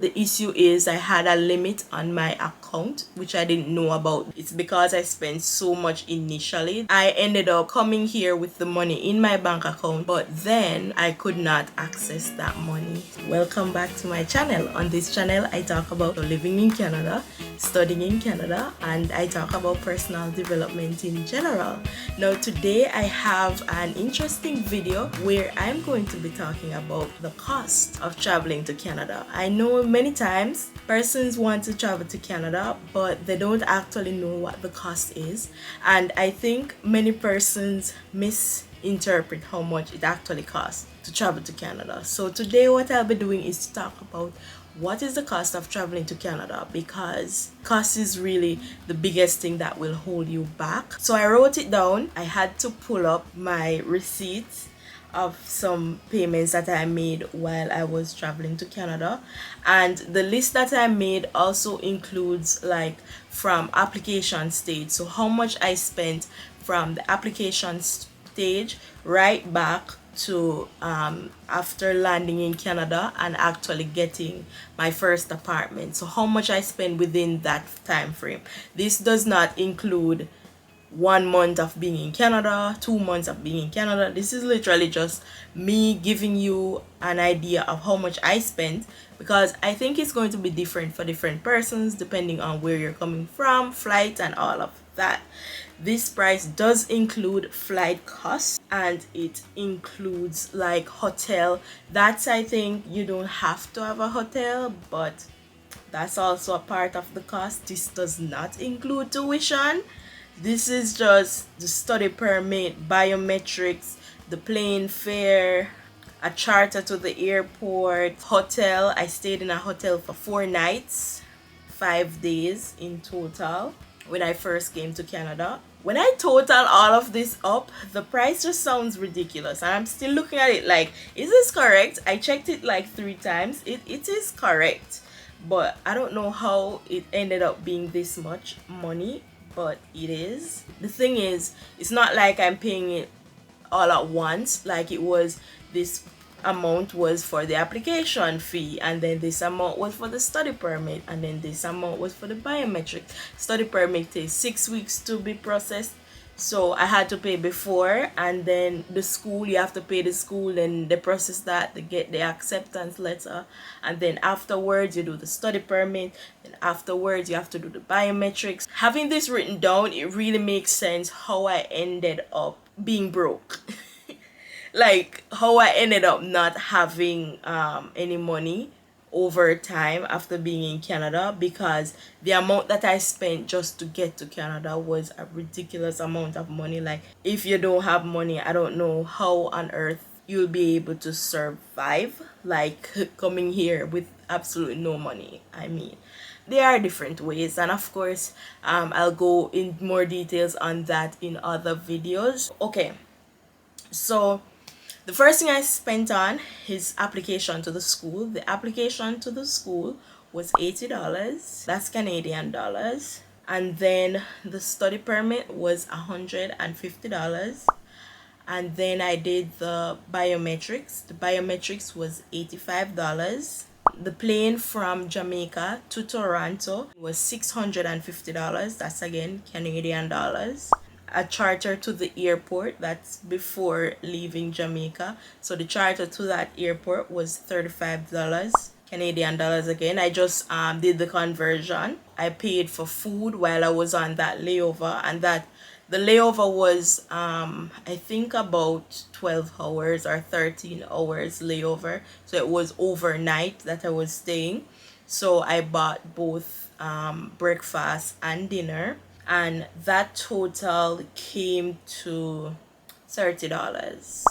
The issue is I had a limit on my account, which I didn't know about. It's because I spent so much initially. I ended up coming here with the money in my bank account, but then I could not access that money. Welcome back to my channel. On this channel, I talk about living in Canada, studying in Canada, and I talk about personal development in general. Now today I have an interesting video where I'm going to be talking about the cost of traveling to Canada. I know many times persons want to travel to Canada, but they don't actually know what the cost is, and I think many persons misinterpret how much it actually costs to travel to Canada. So today what I'll be doing is to talk about what is the cost of traveling to Canada, because cost is really the biggest thing that will hold you back. So I wrote it down. I had to pull up my receipts of some payments that I made while I was traveling to Canada, and the list that I made also includes like from application stage, so how much I spent from the application stage right back to after landing in Canada and actually getting my first apartment, so how much I spend within that time frame. This does not include 1 month of being in Canada, 2 months of being in Canada. This is literally just me giving you an idea of how much I spent, because I think it's going to be different for different persons depending on where you're coming from, flight, and all of that. This price does include flight costs, and it includes like hotel. That's, I think you don't have to have a hotel, but that's also a part of the cost. This does not include tuition. This is just the study permit, biometrics, the plane fare, a charter to the airport, hotel. I stayed in a hotel for 4 nights, 5 days in total when I first came to Canada. When I total all of this up, the price just sounds ridiculous, and I'm still looking at it like, is this correct? I checked it like 3 times. It is correct, but I don't know how it ended up being this much money, but it is. The thing is, it's not like I'm paying it all at once. Like, it was, this amount was for the application fee, and then this amount was for the study permit, and then this amount was for the biometric. Study permit takes 6 weeks to be processed, so I had to pay before, and then the school, you have to pay the school, and they process that, they get the acceptance letter, and then afterwards you do the study permit, and afterwards you have to do the biometrics. Having this written down, it really makes sense how I ended up being broke. Like, how I ended up not having any money over time after being in Canada, because the amount that I spent just to get to Canada was a ridiculous amount of money. Like, if you don't have money, I don't know how on earth you'll be able to survive, like coming here with absolutely no money. I mean, there are different ways, and of course I'll go in more details on that in other videos. Okay, so the first thing I spent on is application to the school. The application to the school was $80. That's Canadian dollars. And then the study permit was $150. And then I did the biometrics. The biometrics was $85. The plane from Jamaica to Toronto was $650. That's again Canadian dollars. A charter to the airport, that's before leaving Jamaica, so the charter to that airport was $35 Canadian dollars. Again, I just did the conversion. I paid for food while I was on that layover, and that the layover was I think about 12 hours or 13 hours layover, so it was overnight that I was staying. So I bought both breakfast and dinner, and that total came to $30.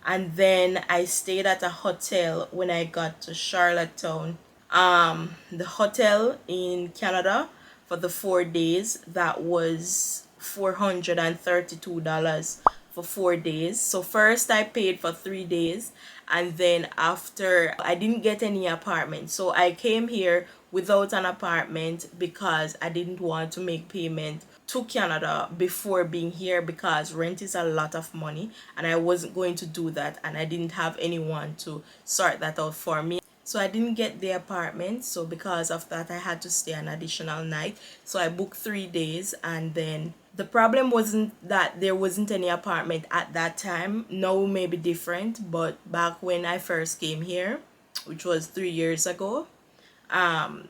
And then I stayed at a hotel when I got to Charlottetown. The hotel in Canada for the 4 days, that was $432 for 4 days. So first I paid for 3 days, and then after, I didn't get any apartment, so I came here without an apartment because I didn't want to make payment to Canada before being here, because rent is a lot of money and I wasn't going to do that, and I didn't have anyone to sort that out for me. So I didn't get the apartment, so because of that I had to stay an additional night. So I booked 3 days, and then the problem wasn't that there wasn't any apartment at that time. Now it may be different, but back when I first came here, which was 3 years ago,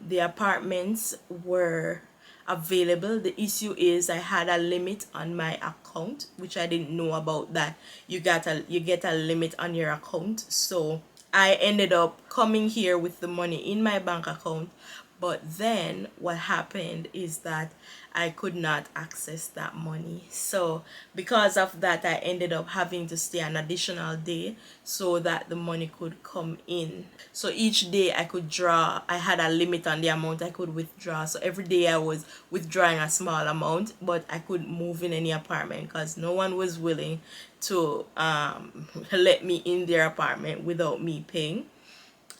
the apartments were available. The issue is I had a limit on my account, which I didn't know about, that you get a limit on your account. So I ended up coming here with the money in my bank account, but then what happened is that I could not access that money. So because of that, I ended up having to stay an additional day so that the money could come in. So each day I could draw, I had a limit on the amount I could withdraw. So every day I was withdrawing a small amount, but I couldn't move in any apartment because no one was willing to let me in their apartment without me paying.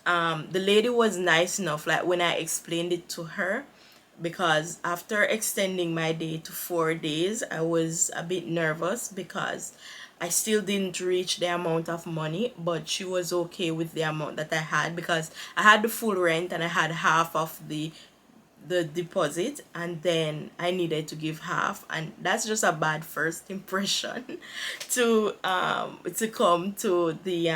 The lady was nice enough, like when I explained it to her, because after extending my day to 4 days, I was a bit nervous because I still didn't reach the amount of money, but she was okay with the amount that I had because I had the full rent and I had half of the deposit, and then I needed to give half, and that's just a bad first impression to come to the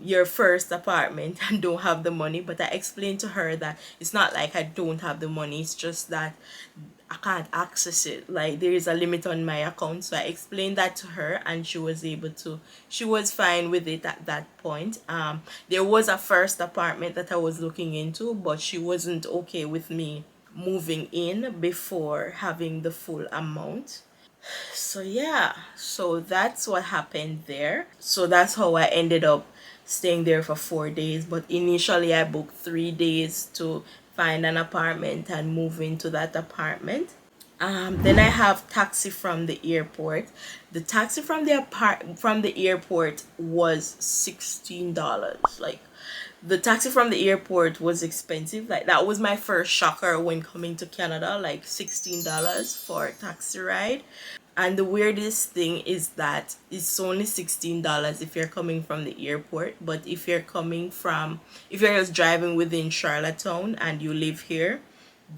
your first apartment and don't have the money. But I explained to her that it's not like I don't have the money, it's just that I can't access it. Like there is a limit on my account. So I explained that to her and she was fine with it at that point. There was a first apartment that I was looking into, but she wasn't okay with me moving in before having the full amount. So yeah, so that's what happened there. So that's how I ended up staying there for 4 days. But initially I booked 3 days to find an apartment and move into that apartment. Then I have taxi from the airport. The taxi from the airport was $16. Like the taxi from the airport was expensive. Like that was my first shocker when coming to Canada, like $16 for a taxi ride. And the weirdest thing is that it's only $16 if you're coming from the airport, but if you're just driving within Charlottetown and you live here,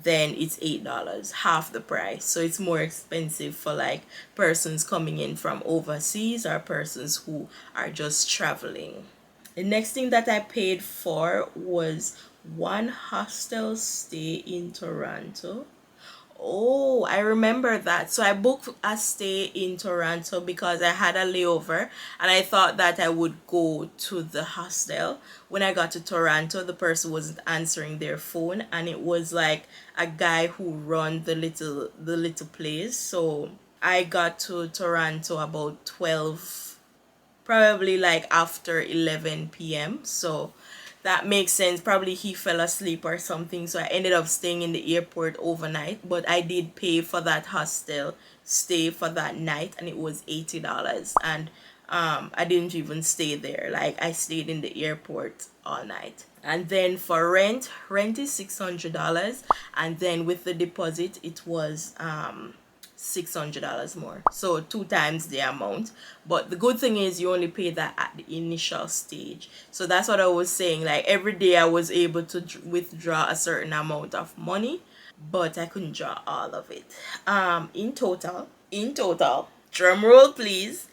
then it's $8, half the price. So it's more expensive for like persons coming in from overseas or persons who are just traveling. The next thing that I paid for was one hostel stay in Toronto. Oh, I remember that. So I booked a stay in Toronto because I had a layover and I thought that I would go to the hostel. When I got to Toronto, the person wasn't answering their phone and it was like a guy who run the little place. So I got to Toronto about 12, probably like after 11 p.m. So that makes sense. Probably he fell asleep or something. So I ended up staying in the airport overnight. But I did pay for that hostel stay for that night and it was $80. And I didn't even stay there. Like I stayed in the airport all night. And then for rent is $600, and then with the deposit it was $600 more, so 2 times the amount. But the good thing is you only pay that at the initial stage. So that's what I was saying, like every day I was able to withdraw a certain amount of money, but I couldn't draw all of it. In total, drum roll please,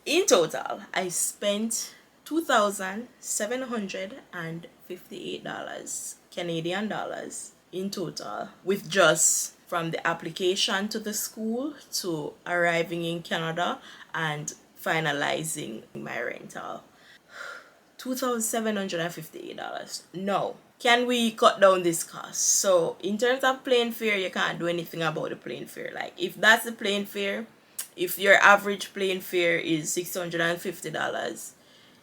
in total I spent $2,758 Canadian dollars in total, with just from the application to the school to arriving in Canada and finalizing my rental. $2,758. No. Can we cut down this cost? So in terms of plane fare, you can't do anything about the plane fare. Like if that's the plane fare, if your average plane fare is $650,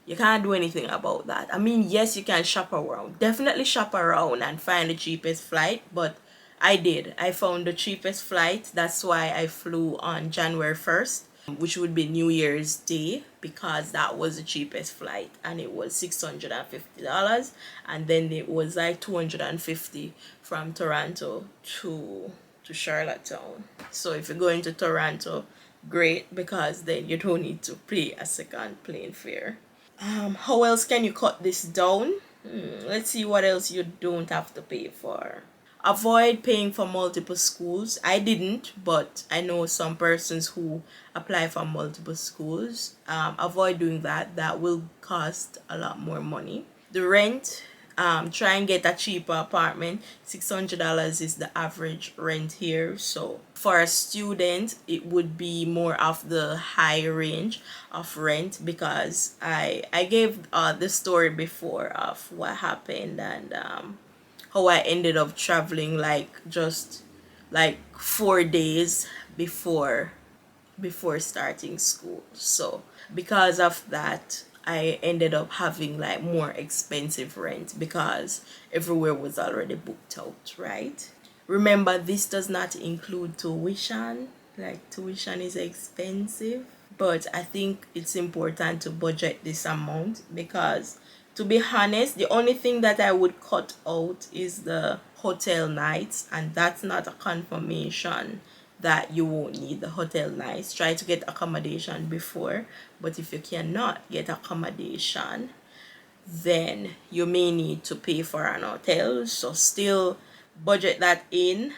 you can't do anything about that. I mean, yes, you can shop around. Definitely shop around and find the cheapest flight, but I did. I found the cheapest flight. That's why I flew on January 1st, which would be New Year's Day, because that was the cheapest flight and it was $650. And then it was like $250 from Toronto to Charlottetown. So if you're going to Toronto, great, because then you don't need to pay a second plane fare. How else can you cut this down? Let's see what else you don't have to pay for. Avoid paying for multiple schools. I didn't, but I know some persons who apply for multiple schools. Avoid doing that. That will cost a lot more money. The rent, try and get a cheaper apartment. $600 is the average rent here. So for a student, it would be more of the high range of rent, because I gave the story before of what happened, and how I ended up traveling like just like 4 days before starting school. So because of that, I ended up having like more expensive rent because everywhere was already booked out, right? Remember, this does not include tuition. Like, tuition is expensive, but I think it's important to budget this amount, because to be honest, the only thing that I would cut out is the hotel nights, and that's not a confirmation that you won't need the hotel nights. Try to get accommodation before, but if you cannot get accommodation, then you may need to pay for an hotel. So still budget that in.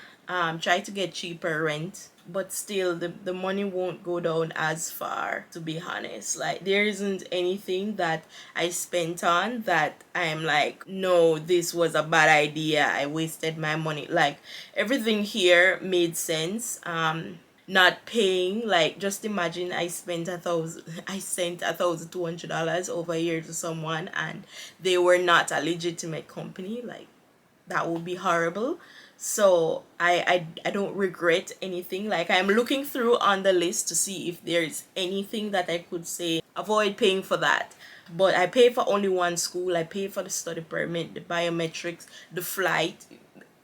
Try to get cheaper rent, but still the money won't go down as far, to be honest. Like, there isn't anything that I spent on that I'm like, no, this was a bad idea, I wasted my money. Like, everything here made sense. Not paying, like, just imagine I spent I sent $1,200 over here to someone, and they were not a legitimate company. Like, that would be horrible. So I don't regret anything. Like, I'm looking through on the list to see if there's anything that I could say avoid paying for that. But I pay for only one school. I pay for the study permit, the biometrics, the flight.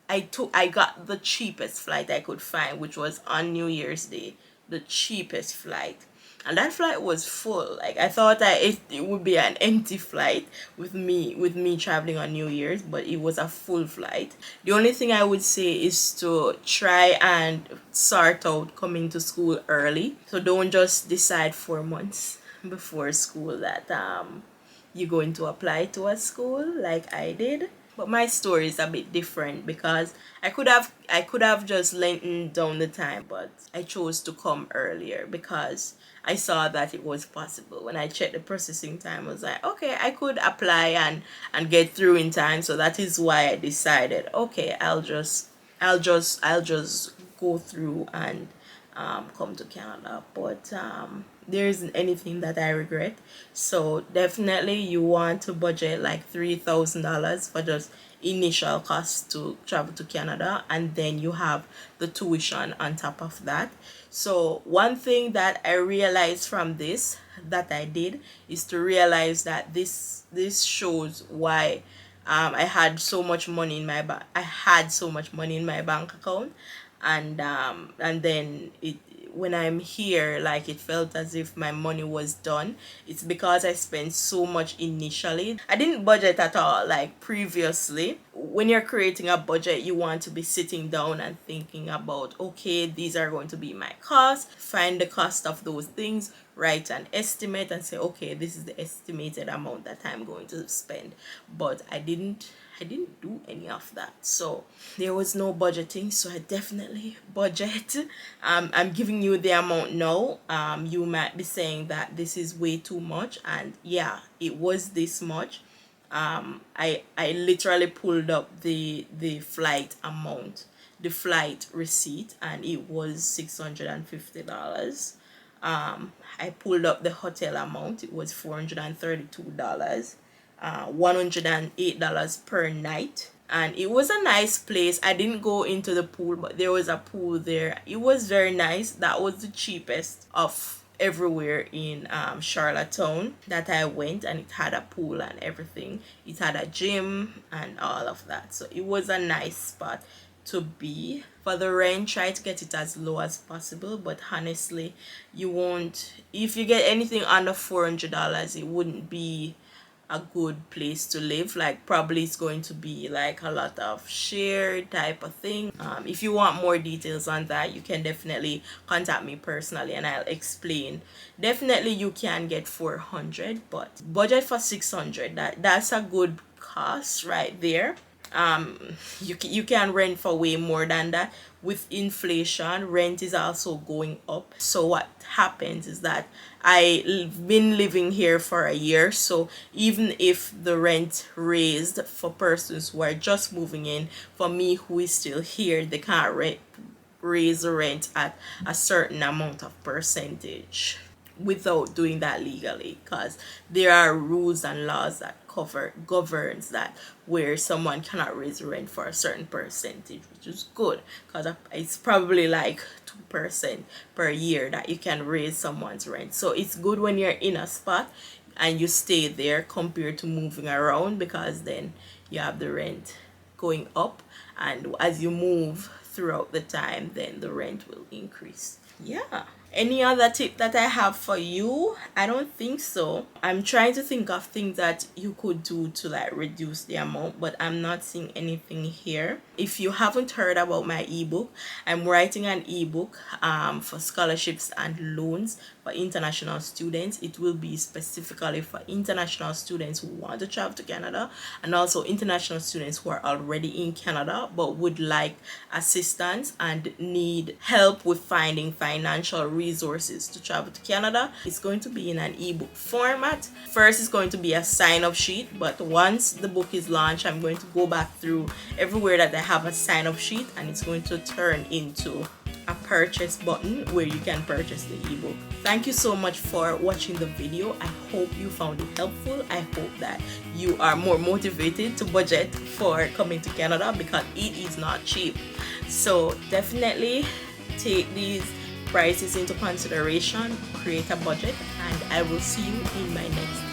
I got the cheapest flight I could find, which was on New Year's Day, the cheapest flight. And that flight was full. Like, I thought that it would be an empty flight with me traveling on New Year's, but it was a full flight. The only thing I would say is to try and sort out coming to school early. So don't just decide 4 months before school that you're going to apply to a school like I did. But my story is a bit different, because I could have just lengthened down the time, but I chose to come earlier because I saw that it was possible. When I checked the processing time, I was like, okay, I could apply and get through in time. So that is why I decided, okay, I'll just go through and come to Canada. But there isn't anything that I regret. So definitely you want to budget like $3,000 for just initial costs to travel to Canada, and then you have the tuition on top of that. So one thing that I realized from this that I did is to realize that this shows why I had so much money in my bank. I had so much money in my bank account, and then when I'm here, like, it felt as if my money was done. It's because I spent so much initially. I didn't budget at all, like, previously. When you're creating a budget, you want to be sitting down and thinking about, okay, these are going to be my costs. Find the cost of those things, write an estimate, and say, okay, this is the estimated amount that I'm going to spend. But I didn't do any of that. So there was no budgeting. So I definitely budget. I'm giving you the amount now. You might be saying that this is way too much, and yeah, it was this much. I literally pulled up the flight amount, the flight receipt, and it was $650. I pulled up the hotel amount. It was $432. $108 per night, and it was a nice place. I didn't go into the pool, but there was a pool there. It was very nice. That was the cheapest of everywhere in Charlottetown that I went, and it had a pool and everything. It had a gym and all of that, so it was a nice spot to be. For the rent, try to get it as low as possible, but honestly, you won't, if you get anything under $400, it wouldn't be a good place to live. Like probably it's going to be like a lot of shared type of thing. If you want more details on that, you can definitely contact me personally and I'll explain. Definitely you can get 400, but budget for 600, that's a good cost right there. You can rent for way more than that. With inflation, rent is also going up. So what happens is that I've been living here for a year, so even if the rent raised for persons who are just moving in, for me who is still here, they can't raise the rent at a certain amount of percentage without doing that legally, because there are rules and laws that governs that, where someone cannot raise rent for a certain percentage, which is good because it's probably like 2% per year that you can raise someone's rent. So it's good when you're in a spot and you stay there compared to moving around, because then you have the rent going up, and as you move throughout the time, then the rent will increase. Yeah. Any other tip that I have for you? I don't think so. I'm trying to think of things that you could do to like reduce the amount, but I'm not seeing anything here. If you haven't heard about my ebook, I'm writing an ebook for scholarships and loans for international students. It will be specifically for international students who want to travel to Canada, and also international students who are already in Canada but would like assistance and need help with finding financial resources to travel to Canada. It's going to be in an ebook format. First, it's going to be a sign-up sheet, but once the book is launched, I'm going to go back through everywhere that I have a sign-up sheet, and it's going to turn into a purchase button where you can purchase the ebook. Thank you so much for watching the video. I hope you found it helpful. I hope that you are more motivated to budget for coming to Canada, because it is not cheap. So definitely take these prices into consideration, create a budget, and I will see you in my next